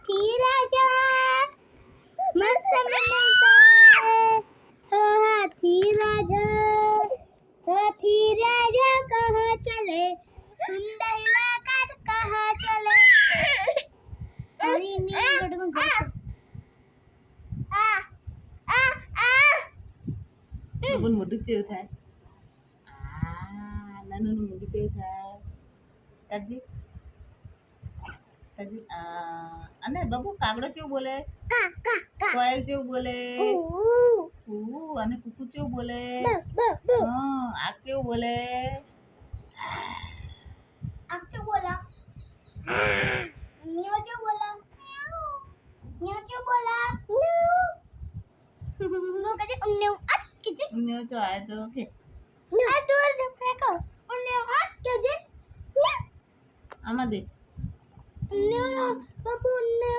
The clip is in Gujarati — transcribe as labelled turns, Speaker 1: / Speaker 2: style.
Speaker 1: હાથી રાજા મસ્ત મનતા हाथी राजा कहाँ चले सुंदर हिलाकर कहाँ चले अरे नहीं गड़बड़ आ आ आ
Speaker 2: બબુન મોઢું કેવું થાય આ નાનું મોઢું કેવું થાય તાજી તાજી અને બબુ કાગડો કેવું બોલે
Speaker 1: का का का
Speaker 2: કોયલ કેવું બોલે અને કુકુ કેવું બોલે હા આ કેવું બોલે
Speaker 1: आप क्या बोला न्यू क्या बोला न्यू क्या बोला न्यू कहते न्यू अट किजे
Speaker 2: ન્યો ચો આયો તો કે
Speaker 1: आ दूर से फेंको न्यू अट किजे
Speaker 2: આમાં દે
Speaker 1: न्यू बाबू न्यू